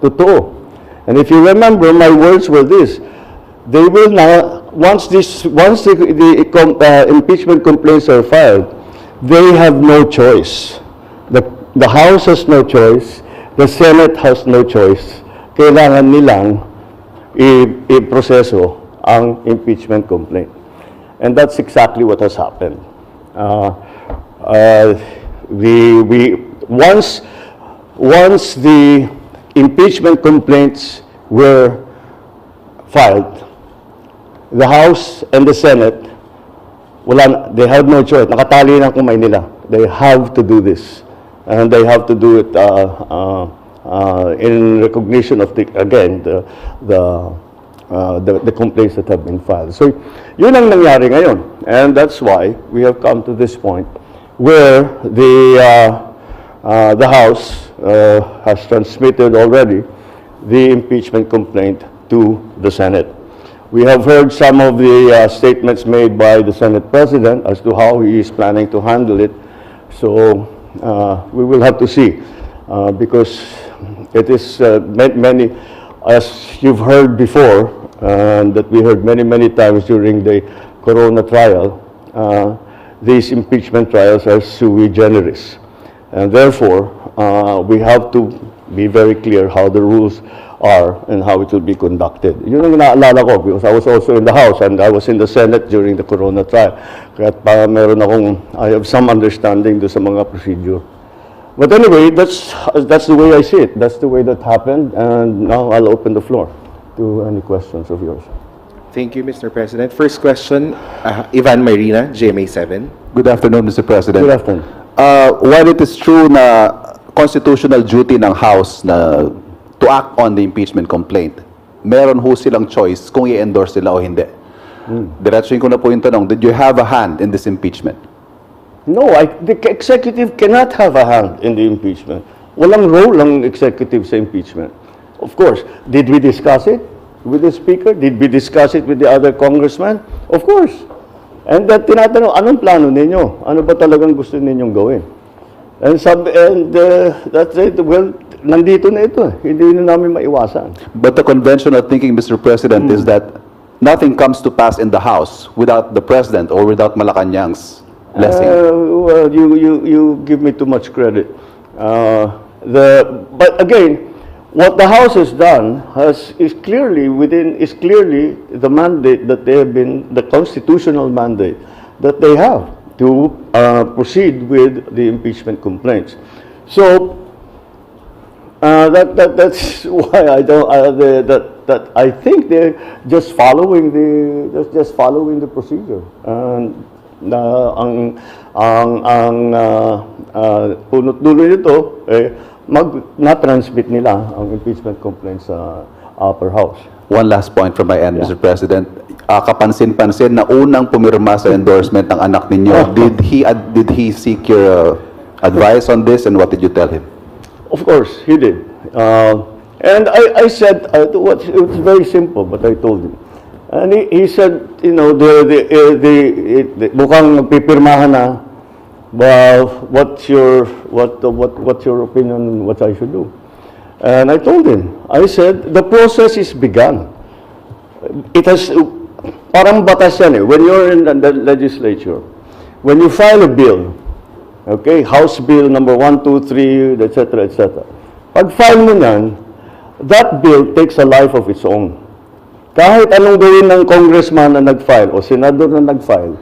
totoo. And if you remember, my words were this: they will now, once the impeachment complaints are filed, they have no choice. The House has no choice. The Senate has no choice. Kailangan nilang i-proseso ang impeachment complaint. And that's exactly what has happened. Once the impeachment complaints were filed, the House and the Senate, they have no choice. Nakatali na ang kamay nila. They have to do this. And they have to do it in recognition of the complaints that have been filed. So, yun ang nangyari ngayon. And that's why we have come to this point where the House has transmitted already the impeachment complaint to the Senate. We have heard some of the statements made by the Senate President as to how he is planning to handle it. So, we will have to see because it is many, as you've heard before, and that we heard many times during the Corona trial, these impeachment trials are sui generis. And therefore, we have to be very clear how the rules are and how it will be conducted. Yun ang naalala ko because I was also in the House and I was in the Senate during the Corona trial. Kaya I have some understanding do sa mga procedure. But anyway, that's the way I see it. That's the way that happened. And now I'll open the floor to any questions of yours. Thank you, Mr. President. First question, Ivan Marina, GMA7. Good afternoon, Mr. President. Good afternoon. While it is true na constitutional duty ng House na to act on the impeachment complaint, meron ho silang choice kung i-endorse sila o hindi. Diretsuhin ko na po yung tanong, did you have a hand in this impeachment? No, the executive cannot have a hand in the impeachment. Walang role ang executive sa impeachment. Of course, did we discuss it with the Speaker? Did we discuss it with the other congressmen? Of course. And that tinatanong, anong plano ninyo? Ano ba talagang gusto ninyong gawin? And that's it. Well, nandito na ito. Hindi na namin maiwasan. But the conventional thinking, Mr. President, is that nothing comes to pass in the House without the President or without Malacanang's blessing. Well, you give me too much credit. But again, what the House has done is clearly the mandate that they have been, the constitutional mandate that they have to proceed with the impeachment complaints. So that's why I think they're just following the procedure. And punot dulo nito na-transmit nila ang impeachment complaints sa upper house. One last point from my end, Mr. President. Kapansin-pansin na unang pumirma sa endorsement ng anak ninyo. Did he seek your advice on this, and what did you tell him? Of course, he did. And I said, it was very simple, but I told him. And he said, you know, mukhang magpipirmahan na. Well, what's your opinion? What I should do? And I told him. I said the process is begun. It has parang batas yan eh. When you're in the legislature, when you file a bill, okay, House Bill number 1, 2, 3, etc., etc. Pag file mo yan, that bill takes a life of its own. Kahit anong gawin ng congressman na nag-file o senador na nag-file,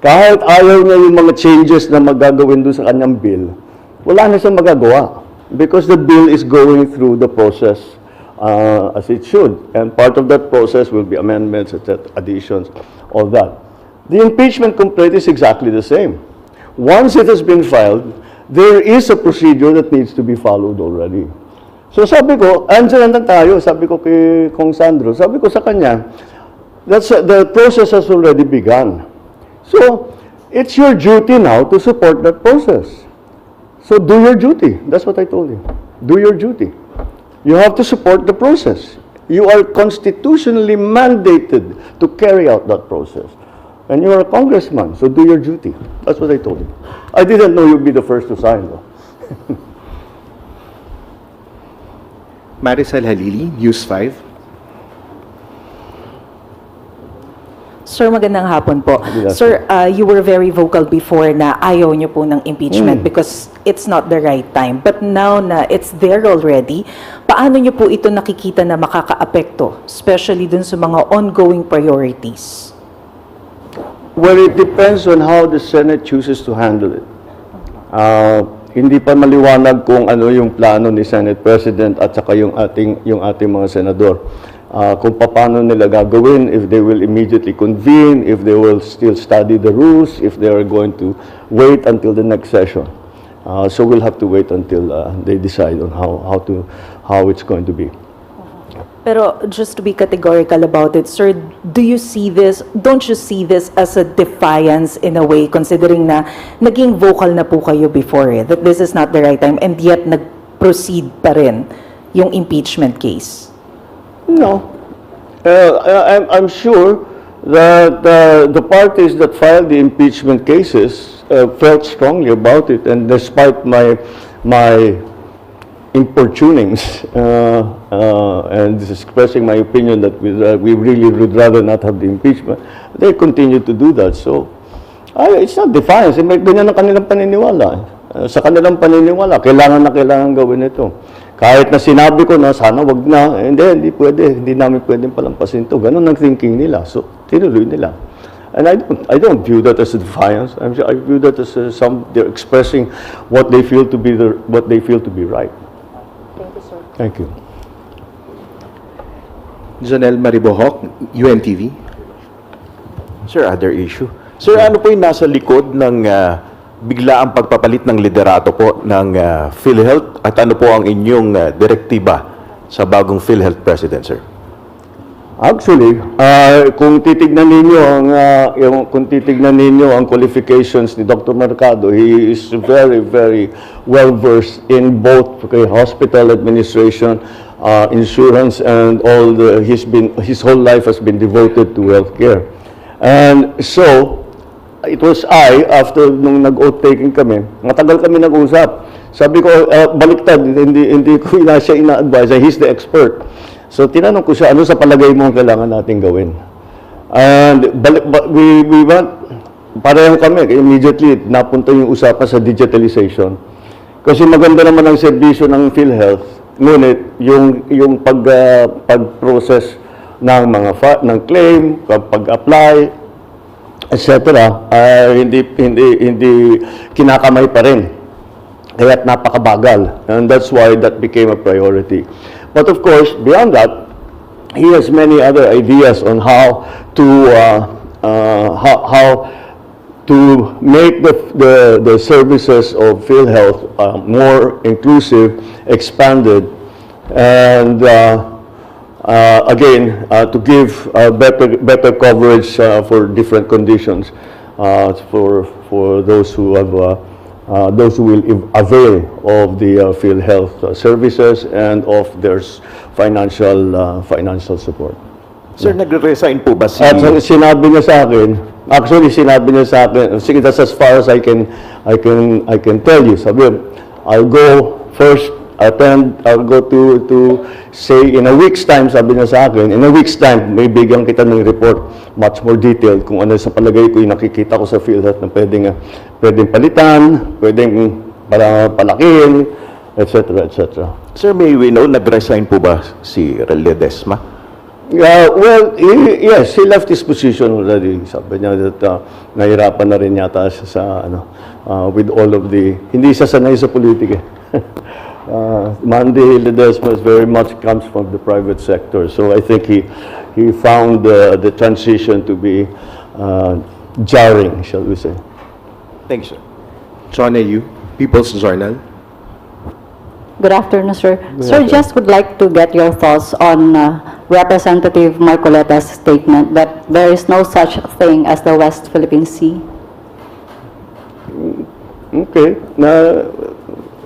kahit ayaw niya yung mga changes na magagawin doon sa kanyang bill, wala na siyang magagawa because the bill is going through the process as it should. And part of that process will be amendments, etc., additions, all that. The impeachment complaint is exactly the same. Once it has been filed, there is a procedure that needs to be followed already. So sabi ko, andyan na tayo, sabi ko kay Kong Sandro, sabi ko sa kanya, the process has already begun. So, it's your duty now to support that process. So, do your duty. That's what I told him. Do your duty. You have to support the process. You are constitutionally mandated to carry out that process. And you are a congressman, so do your duty. That's what I told him. I didn't know you'd be the first to sign, though. Maricel Halili, News 5. Sir, magandang hapon po. Good afternoon. Sir, you were very vocal before na ayaw niyo po ng impeachment because it's not the right time. But now na it's there already, paano niyo po ito nakikita na makakaapekto, especially dun sa mga ongoing priorities? Well, it depends on how the Senate chooses to handle it. Hindi pa maliwanag kung ano yung plano ni Senate President at saka yung ating mga senador. Kung paano nila gagawin, if they will immediately convene, if they will still study the rules, if they are going to wait until the next session. So we'll have to wait until they decide on how it's going to be. Pero just to be categorical about it, sir, don't you see this as a defiance in a way, considering na naging vocal na po kayo before that this is not the right time, and yet nag-proceed pa rin yung impeachment case? No. I'm sure that the parties that filed the impeachment cases felt strongly about it, and despite my importunings and expressing my opinion that we really would rather not have the impeachment, they continue to do that. So, it's not defiance. May ganyan ang kanilang paniniwala. Sa kanilang paniniwala, kailangan gawin ito. Kahit na sinabi ko na sana wag na, hindi pwede, hindi namin pwedeng palampasin ito. Ganun ang thinking nila. So, tinuloy nila. And I don't view that as a defiance. I view that as they're expressing what they feel to be right. Thank you, sir. Thank you. Janelle Maribohok, UNTV. Sir, other issue. Sir, ano po yung nasa likod ng bigla ang pagpapalit ng liderato po ng PhilHealth at ano po ang inyong direktiba sa bagong PhilHealth President, sir? Actually, kung titignan ninyo ang qualifications ni Dr. Mercado, he is very, very well versed in both hospital administration, insurance, and his whole life has been devoted to healthcare. And so, it was after nung nag-oath taking kami, matagal kami nag-usap. Sabi ko, baliktad, hindi ko siya ina-advise, he's the expert. So, tinanong ko siya, ano sa palagay mo ang kailangan natin gawin? And we went, pareho kami, immediately napunta yung usapan sa digitalization. Kasi maganda naman ang serbisyo ng PhilHealth, ngunit yung pag-process ng ng claim, pag-apply, etc. Hindi kinakamay pa rin. Kaya't napakabagal. And that's why that became a priority. But of course, beyond that, he has many other ideas on how to make the services of PhilHealth more inclusive, expanded, and again, to give better coverage for different conditions for those who will avail of the PhilHealth services and of their financial support. Sir, nagre-resign po ba si... At sinabi niya sa akin, sige, that's as far as I can tell you. Sabi, I'll go first, I'll go to say in a week's time, sabi niya sa akin, in a week's time, may bigyan kita ng report, much more detailed, kung ano sa palagay ko yung nakikita ko sa PhilHealth na pwedeng palitan, pwedeng palakihin, etc., etc. Sir, may we know, nag-resign po ba si Relia Desma? Well, yes, he left his position already. Sabi niya that nahirapan na rin yata siya sa, with all of hindi siya sanay sa politika. Mandy Ledesma very much comes from the private sector, so I think he found the transition to be jarring, shall we say. Thank you, sir. John Yu, People's Journal. Good afternoon, sir. Sir, just would like to get your thoughts on Representative Marcoleta's statement that there is no such thing as the West Philippine Sea. Okay.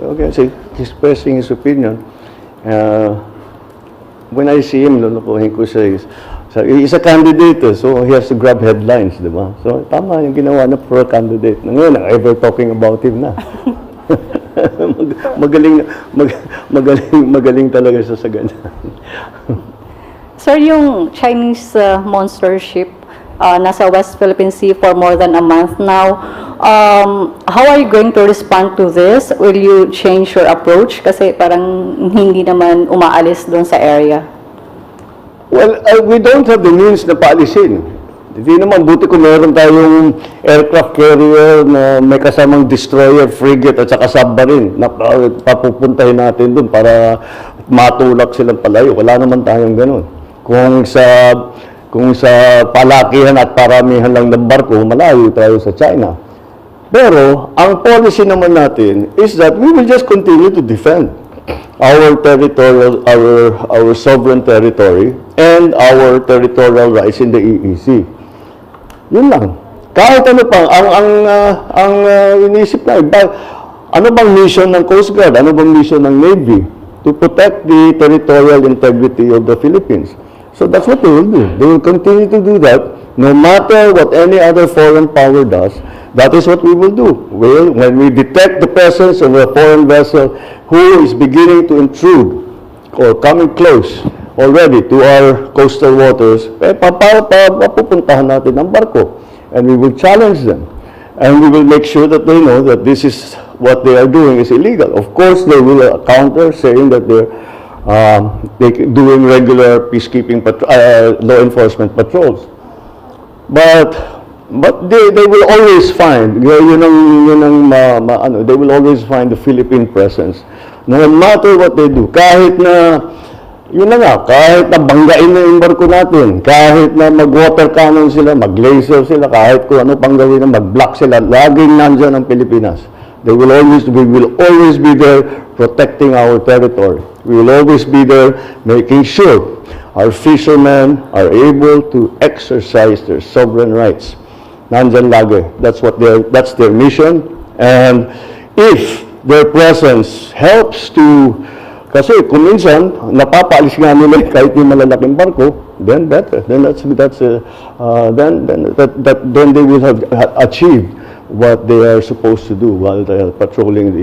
Okay, so he's expressing his opinion. When I see him, lulukuhin ko siya. He's a candidate, so he has to grab headlines, di ba? So, tama yung ginawa na pro candidate. Ngayon, ever talking about him na. magaling talaga siya sa ganyan. Sir, yung Chinese monster ship nasa West Philippine Sea for more than a month now, how are you going to respond to this? Will you change your approach? Kasi parang hindi naman umaalis doon sa area. Well, we don't have the means na paalisin. Hindi naman, buti kung meron tayong aircraft carrier na may kasamang destroyer, frigate at saka submarine na papupuntahin natin dun para matulak silang palayo. Wala naman tayong ganun. Kung sa palakihan at paramihan lang ng barko, malayo tayo sa China. Pero, ang policy naman natin is that we will just continue to defend our territorial, our sovereign territory and our territorial rights in the EEZ. Yun lang. Kahit ano pa, ang inisip na, ano bang mission ng Coast Guard? Ano bang mission ng Navy? To protect the territorial integrity of the Philippines. So that's what they will do. They will continue to do that, no matter what any other foreign power does. That is what we will do. When we detect the presence of a foreign vessel who is beginning to intrude or coming close already to our coastal waters, papupuntahan natin ang barko. And we will challenge them. And we will make sure that they know that this is what they are doing is illegal. Of course, they will counter saying that they're doing regular peacekeeping law enforcement patrols. But they will always find, they will always find the Philippine presence. No matter what they do, kahit na kahit na banggain na yung barko natin, kahit na mag-water cannon sila, mag-laser sila, kahit kung ano pang gawin na mag-block sila, laging nandyan ang Pilipinas. We will always be there protecting our territory. We will always be there making sure our fishermen are able to exercise their sovereign rights. Nandyan lagi. That's their mission. And if their presence helps to, kasi kung minsan, napapaalis nga nila kahit yung malalaking barko, then better. Then then they will have achieved what they are supposed to do while they are patrolling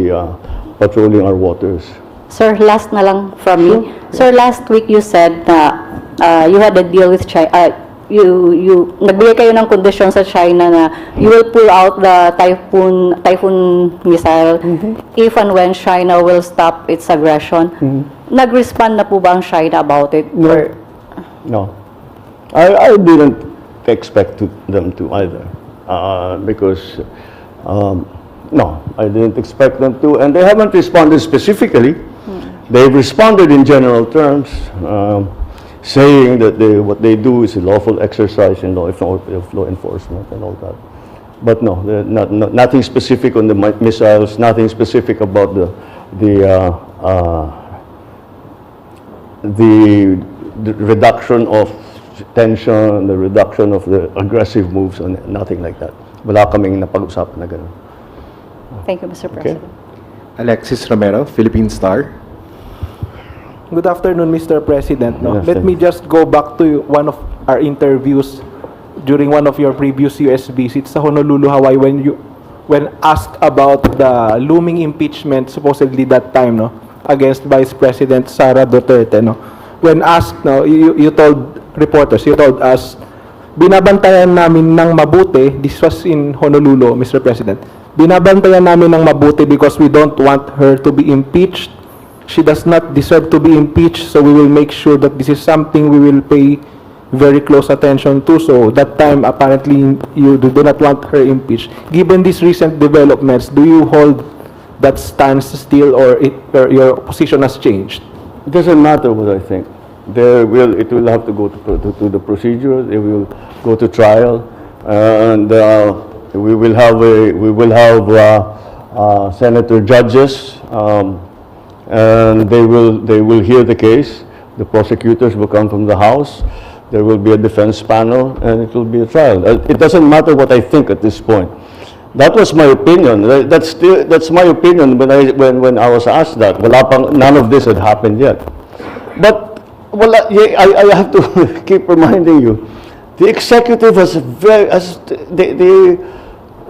our waters. Sir, last na lang from me. Sir, last week you said na you had a deal with China. Nagbigay kayo ng kondisyon sa China na you will pull out the typhoon missile if and when China will stop its aggression. Nag-respond na po ba ang China about it? No. I didn't expect them to either. Because, no, I didn't expect them to. And they haven't responded specifically. They've responded in general terms. Saying that what they do is a lawful exercise in law enforcement and all that. But no, nothing specific on the missiles, nothing specific about the reduction of tension, the reduction of the aggressive moves, and nothing like that. Wala kaming napag-usapan na gano'n. Thank you, Mr. President. Alexis Romero, Philippine Star. Good afternoon, Mr. President. No? Yes, Let me just go back to one of our interviews during one of your previous US visits sa Honolulu, Hawaii, when asked about the looming impeachment, supposedly that time, no, against Vice President Sara Duterte. No? When asked, no, you told reporters, you told us, binabantayan namin ng mabuti, this was in Honolulu, Mr. President, binabantayan namin ng mabuti because we don't want her to be impeached. She does not deserve to be impeached, so we will make sure that this is something we will pay very close attention to. So that time, apparently, you do not want her impeached. Given these recent developments, do you hold that stance still, or your position has changed? It doesn't matter what I think. It will have to go to the procedure. It will go to trial, and we will have senator judges. And they will hear the case. The prosecutors will come from the House. There will be a defense panel, and it will be a trial. It doesn't matter what I think at this point. That was my opinion. That's my opinion when I was asked that. None of this had happened yet. But I have to keep reminding you, the executive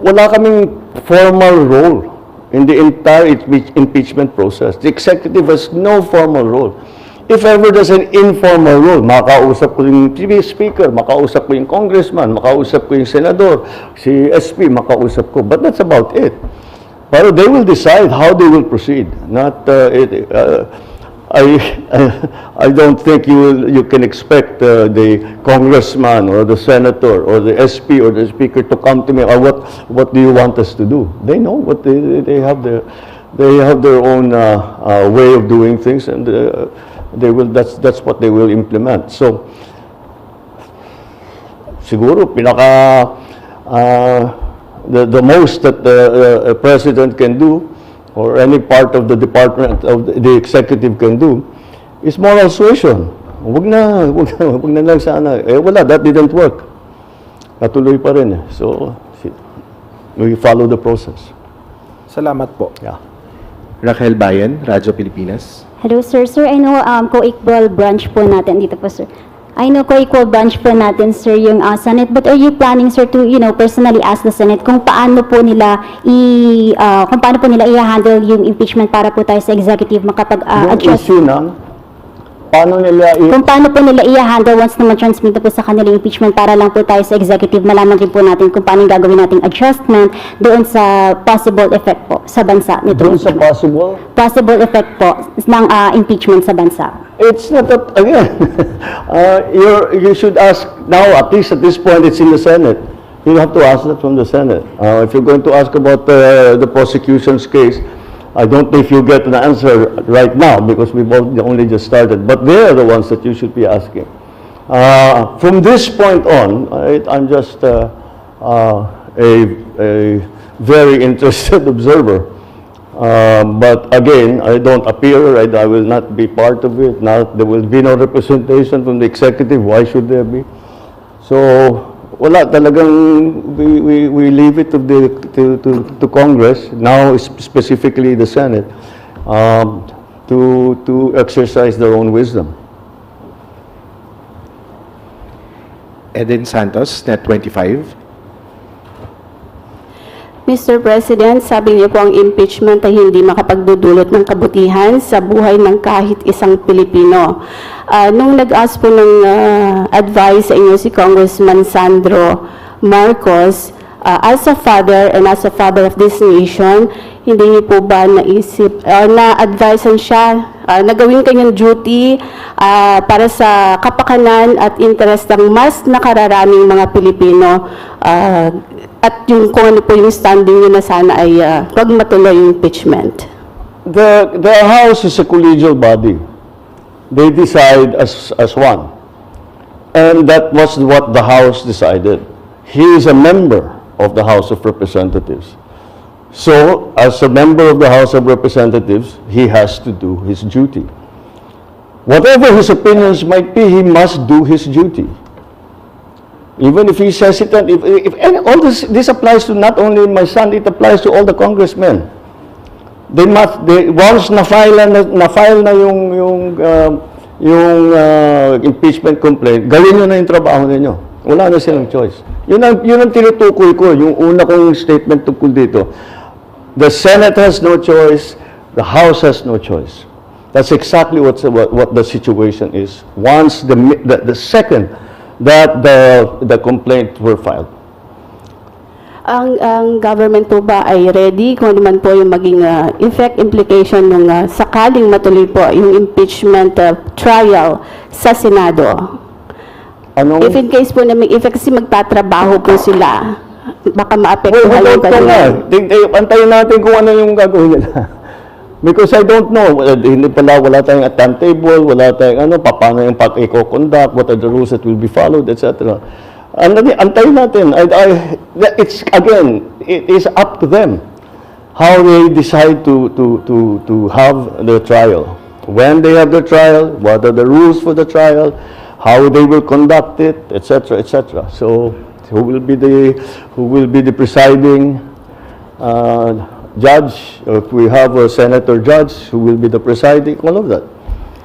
wala kaming formal role in the entire impeachment process. The executive has no formal role. If ever there's an informal role, makausap ko yung TV speaker, makausap ko yung congressman, makausap ko yung senador, si SP, makausap ko. But that's about it. But they will decide how they will proceed. Not, I don't think you can expect the congressman or the senator or the SP or the speaker to come to me, what do you want us to do? They know what they have their own way of doing things, and that's what they will implement. So siguro the most that a president can do, or any part of the department of the executive can do, is moral suasion. Wag na lang sana. Wala, that didn't work. Natuloy pa rin. So, we follow the process. Salamat po. Yeah. Raquel Bayan, Radyo Pilipinas. Hello, sir. Sir, I know co-equal branch po natin dito po, sir. I know co-equal branch po natin, sir, yung Senate. But are you planning, sir, to, personally ask the Senate kung paano po nila i-handle yung impeachment para po tayo sa executive Yung makapag-adjust? issue ng paano nila Kung paano po nila i-handle once na ma-transmit na po sa kanila yung impeachment para lang po tayo sa executive, malaman din po natin kung paano gagawin nating adjustment doon sa possible effect po sa bansa nito. doon sa Possible effect po ng impeachment sa bansa. It's not that, again, you should ask now, at least at this point, it's in the Senate. You have to ask that from the Senate. If you're going to ask about the prosecution's case, I don't know if you get an answer right now because we've only just started, but they're the ones that you should be asking. From this point on, I'm just a very interested observer. But again, I don't appear, I will not be part of it. There will be no representation from the executive. Why should there be? So, wala talagang we leave it to Congress, now specifically the Senate, to exercise their own wisdom. Eden Santos, Net 25. Mr. President, sabi niyo po ang impeachment ay hindi makapagdudulot ng kabutihan sa buhay ng kahit isang Pilipino. Nung nag-ask po ng advice sa inyo si Congressman Sandro Marcos, as a father and as a father of this nation, hindi niyo po ba naisip, na-advisean siya na gawin kanyang duty para sa kapakanan at interest ng mas nakararaming mga Pilipino, at yung kung ano po yung standing niyo na sana ay wag matuloy yung impeachment? The House is a collegial body. They decide as one. And that was what the House decided. He is a member of the House of Representatives. So, as a member of the House of Representatives, he has to do his duty. Whatever his opinions might be, he must do his duty. Even if he's hesitant, and all this applies to not only my son, it applies to all the congressmen. Once na-file na yung impeachment complaint, gawin nyo na yung trabaho ninyo. Wala na silang choice. Yun ang tinutukoy ko, yung una kong statement tungkol dito. The Senate has no choice, the House has no choice. That's exactly what the situation is. Once the second that the complaint were filed. Ang government po ba ay ready kung ano man po yung maging effect implication ng sakaling matuloy po yung impeachment trial sa Senado? If in case po na may effect, kasi magtatrabaho po sila, baka maapektuhan yung kanilang. Antayin natin kung ano yung gagawin nila. Because I don't know, wala tayong timetable, wala tayong paano yung pag-eco-conduct, what are the rules that will be followed, etc. Antayin natin. It's, again, it is up to them how they decide to have the trial. When they have the trial, what are the rules for the trial, how they will conduct it, etc., etc. So, who will be the presiding judge, or if we have a senator judge who will be the presiding, all of that.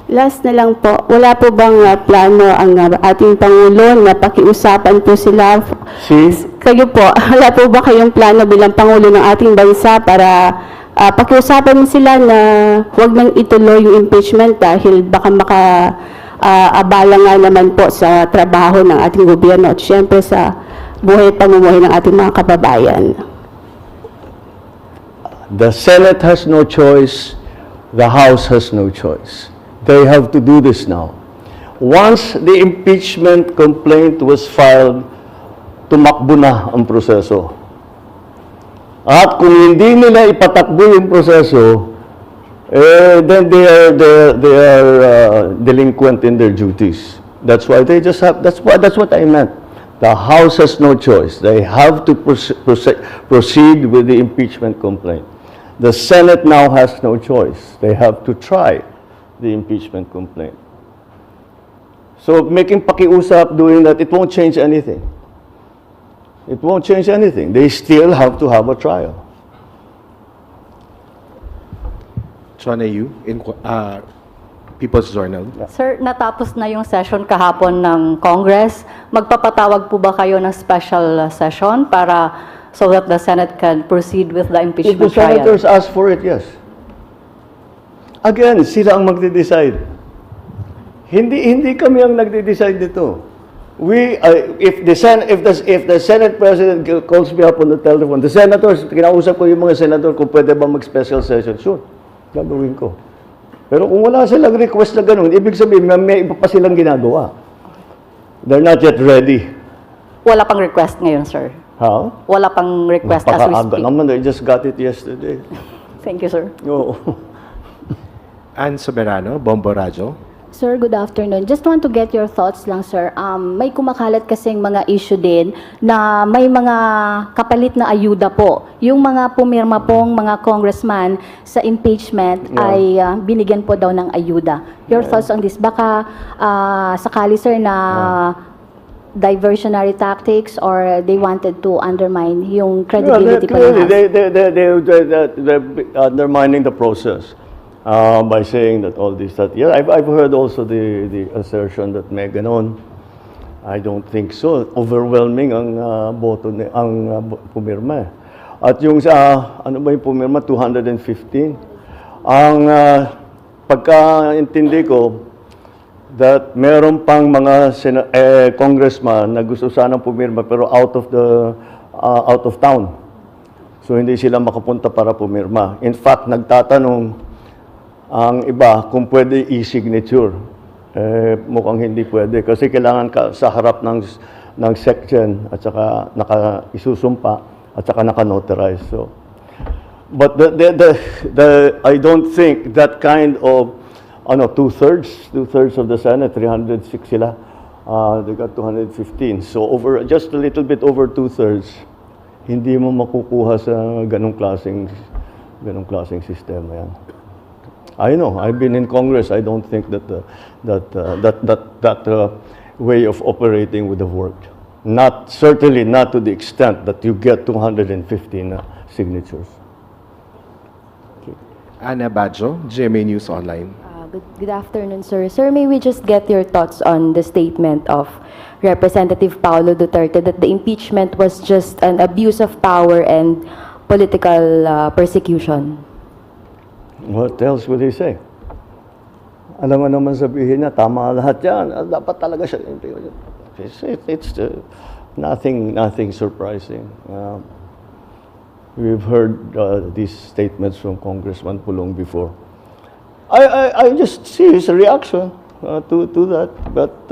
Last na lang po, wala po bang plano ang ating Pangulo na pakiusapan po sila? Kayo po, wala po ba kayong plano bilang Pangulo ng ating bansa para pakiusapan sila na huwag nang ituloy yung impeachment dahil baka abala nga naman po sa trabaho ng ating gobyerno at syempre sa buhay at pamumuhay ng ating mga kababayan. The Senate has no choice. The House has no choice. They have to do this now. Once the impeachment complaint was filed, tumakbo na ang proseso. At kung hindi nila ipatakbo yung proseso, then they are delinquent in their duties. That's why they just have. That's what I meant. The House has no choice. They have to proceed with the impeachment complaint. The Senate now has no choice. They have to try the impeachment complaint. So making pakiusap doing that, it won't change anything. It won't change anything. They still have to have a trial. Chona Yu, People's Journal. Sir, natapos na yung session kahapon ng Congress. Magpapatawag po ba kayo ng special session para so that the Senate can proceed with the If the impeachment trial? senators ask for it, yes. Again, sila ang magde-decide. Hindi kami ang nagde-decide dito. If the Senate President calls me up on the telephone, the senators, kinausap ko yung mga senator kung pwede ba mag-special session, sure, gagawin ko. Pero kung wala silang request na ganun, ibig sabihin, may iba pa silang ginagawa. They're not yet ready. Wala pang request ngayon, sir. How? Wala pang request as we Napakaaga speak. naman, they just got it yesterday. Thank you, sir. Oo. Ann Soberano, Bombo Radyo. Sir, good afternoon. Just want to get your thoughts lang, sir. May kumakalat kasing mga issue din na may mga kapalit na ayuda po. Yung mga pumirma pong mga congressman sa impeachment ay binigyan po daw ng ayuda. Your thoughts on this? Baka sakali, sir, na diversionary tactics or they wanted to undermine yung credibility pa ng House? They're undermining the process. By saying that all this, that, yeah, I've heard also the assertion that may ganon. I don't think so. Overwhelming ang boto ang pumirma. At yung ano ba yung pumirma? 215. Ang pagkaintindi ko, that meron pang mga congressman na gusto sanang pumirma pero out of town. So hindi sila makapunta para pumirma. In fact, nagtatanong ang iba kung pwede e-signature. Mukhang hindi pwede kasi kailangan ka sa harap ng section at saka isusumpa at saka naka-notarize. So, but I don't think that kind of two-thirds of the Senate, 306 sila, they got 215. So just a little bit over two-thirds, hindi mo makukuha sa ganong klaseng sistema yan. I know. I've been in Congress. I don't think that way of operating would have worked. Certainly not to the extent that you get 215 signatures. Ana Badjo, GMA News Online. Good afternoon, sir. Sir, may we just get your thoughts on the statement of Representative Paulo Duterte that the impeachment was just an abuse of power and political persecution? What else would he say? Alam mo naman sabihin niya, tama lahat yan. Dapat talaga siya. It's nothing surprising. We've heard these statements from Congressman Pulong before. I just see his reaction to that. But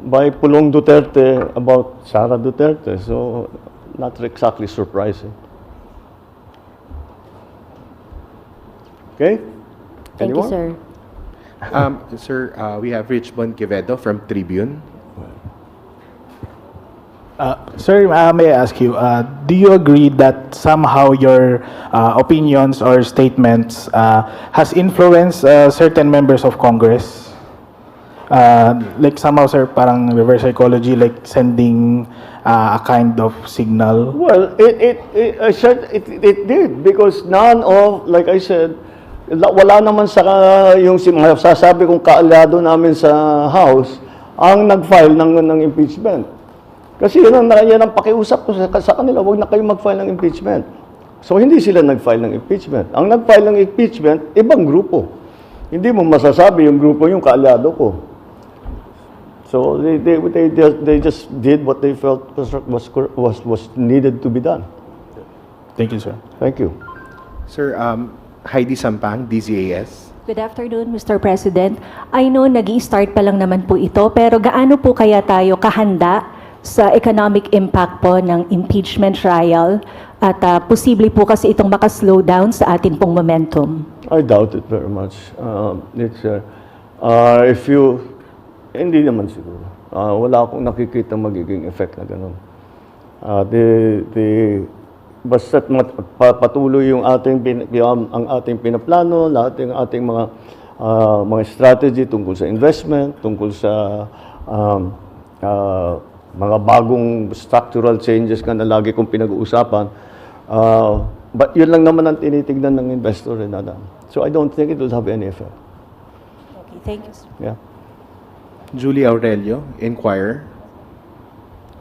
by Pulong Duterte about Sara Duterte, so not exactly surprising. Okay? Thank you, sir. Sir, we have Richmond Quevedo from Tribune. Sir, may I ask you, do you agree that somehow your opinions or statements has influenced certain members of Congress? Like somehow, sir, parang reverse psychology, like sending a kind of signal? Well, it did because none of, like I said, wala naman sa yung sasabi kong kaalyado namin sa House ang nag-file ng impeachment. Kasi yan ang pakiusap ko sa kanila, wag na kayo mag-file ng impeachment. So, hindi sila nag-file ng impeachment. Ang nag-file ng impeachment, ibang grupo. Hindi mo masasabi yung grupo yung kaalyado ko. So, they just did what they felt was needed to be done. Thank you, sir. Thank you. Sir, Heidi Sampang, DZAS. Good afternoon, Mr. President. I know nag-i-start pa lang naman po ito, pero gaano po kaya tayo kahanda sa economic impact po ng impeachment trial at posible po kasi itong maka-slow down sa atin pong momentum? I doubt it very much. Hindi naman siguro. Wala akong nakikita magiging effect na ganun. Basta't patuloy yung ang ating pinaplano, lahat ng ating mga strategy tungkol sa investment, tungkol sa mga bagong structural changes na lagi kong pinag-uusapan. But yun lang naman ang tinitignan ng investor. So I don't think it will have any effect. Okay, thank you, sir. Yeah. Julie Aurelio, Inquirer.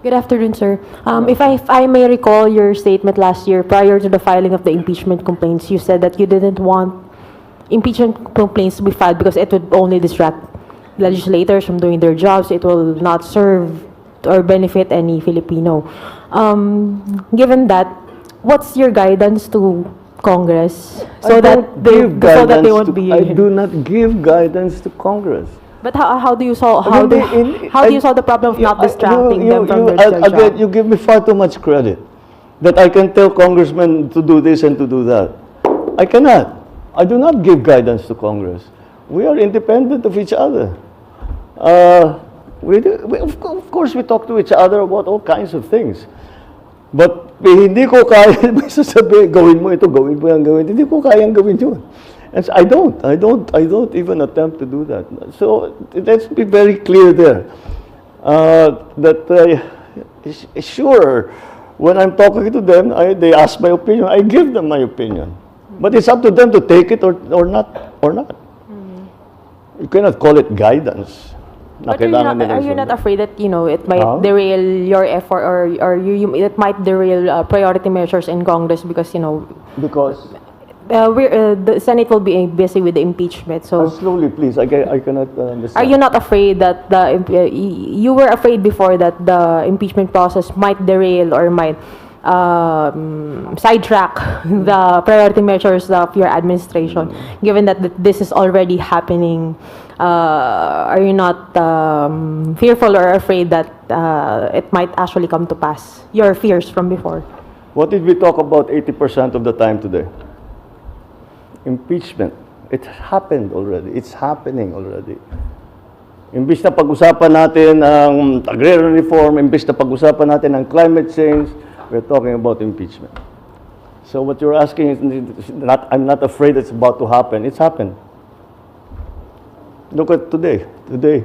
Good afternoon, sir. If I may recall your statement last year prior to the filing of the impeachment complaints, you said that you didn't want impeachment complaints to be filed because it would only distract legislators from doing their jobs. It will not serve or benefit any Filipino. Given that, what's your guidance to Congress so that they won't be? I do not give guidance to Congress. But how do you solve the problem of not distracting them from their job? Again, you give me far too much credit that I can tell congressmen to do this and to do that. I cannot. I do not give guidance to Congress. We are independent of each other. Of course, we talk to each other about all kinds of things. But hindi ko kaya may sasabihin, gawin mo ito, gawin mo yan, gawin. Hindi ko kayang gawin yun. And I don't even attempt to do that. So let's be very clear there. Sure, when I'm talking to them, they ask my opinion. I give them my opinion. But it's up to them to take it or not. You cannot call it guidance. But are you not afraid that it might derail your effort or it might derail priority measures in Congress because Because the Senate will be busy with the impeachment. So slowly, please. I cannot understand. are you not afraid that you were afraid before that the impeachment process might derail or might sidetrack the priority measures of your administration? Given that this is already happening, are you not fearful or afraid that it might actually come to pass? Your fears from before. What did we talk about 80% of the time today? Impeachment. It happened already. It's happening already. Imbis na pag-usapan natin ang agrarian reform, imbis na pag-usapan natin ang climate change, we're talking about impeachment. So what you're asking is I'm not afraid it's about to happen. It's happened. Look at today. Today,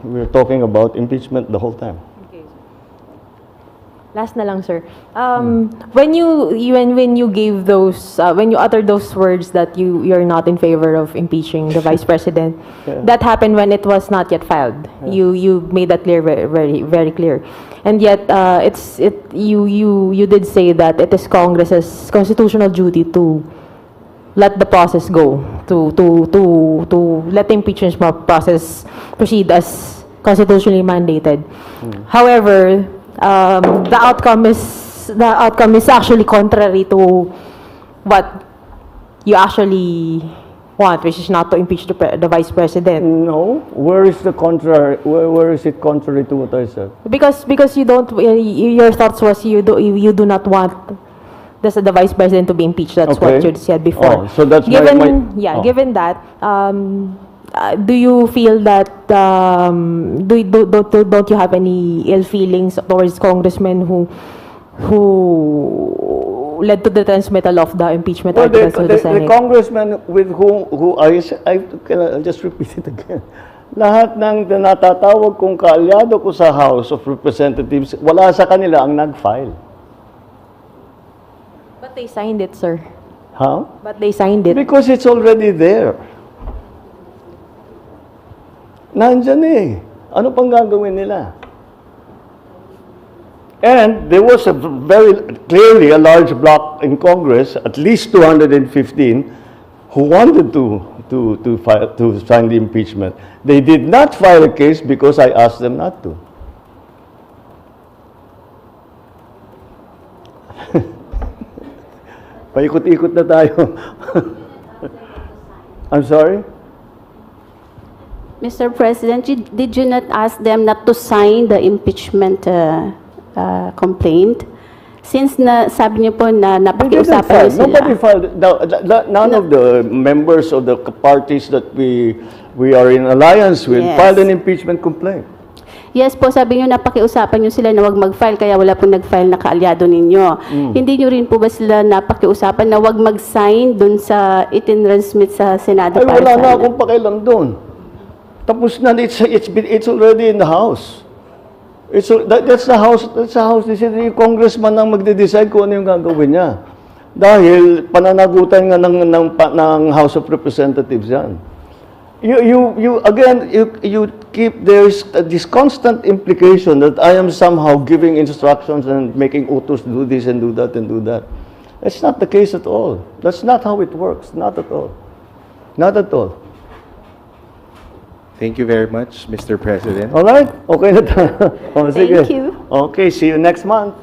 we're talking about impeachment the whole time. Last na lang, sir. When you gave those, when you uttered those words that you're not in favor of impeaching the vice president, that happened when it was not yet filed. You made that clear, very, very clear. And yet, you did say that it is Congress's constitutional duty to let the process go, to let the impeachment process proceed as constitutionally mandated. However, the outcome is actually contrary to what you actually want, which is not to impeach the vice president. No, where is the contrary? Where is it contrary to what I said? Because you don't. Your thoughts was you do not want the vice president to be impeached. That's what you said before. Oh, so that's Given that. Do you feel that don't you have any ill feelings towards congressmen who led to the transmittal of the impeachment articles to the Senate? The congressman with who I'll just repeat it again. Lahat ng natatawag kong kaalyado ko sa House of Representatives, wala sa kanila ang nag-file. But they signed it, sir. Huh? But they signed it. Because it's already there. Nandyan eh. Ano pang gagawin nila? And there was a very clearly a large bloc in Congress, at least 215, who wanted to sign the impeachment. They did not file a case because I asked them not to. Paikot-ikot na tayo. I'm sorry? Mr. President, did you not ask them not to sign the impeachment complaint? Since sabi niyo po na napakiusapan niyo sila. Nobody filed. None of the members of the parties that we are in alliance with Yes. filed an impeachment complaint. Yes po, sabi niyo napakiusapan niyo sila na wag mag-file kaya wala pong nag-file na kaalyado ninyo. Hindi niyo rin po ba sila napakiusapan na wag mag-sign dun sa itinransmit sa Senado Ay, para wala na sana? akong pakialam doon. Tapos na, it's already in the House. That's the House decision. Yung congressman ang magde-decide kung ano yung gagawin niya. Dahil pananagutan nga ng House of Representatives yan. You keep, there's this constant implication that I am somehow giving instructions and making utos do this and do that and do that. That's not the case at all. That's not how it works. Not at all. Not at all. Thank you very much, Mr. President. All right? Okay na tayo. Oh, sige. Thank you. Okay, see you next month.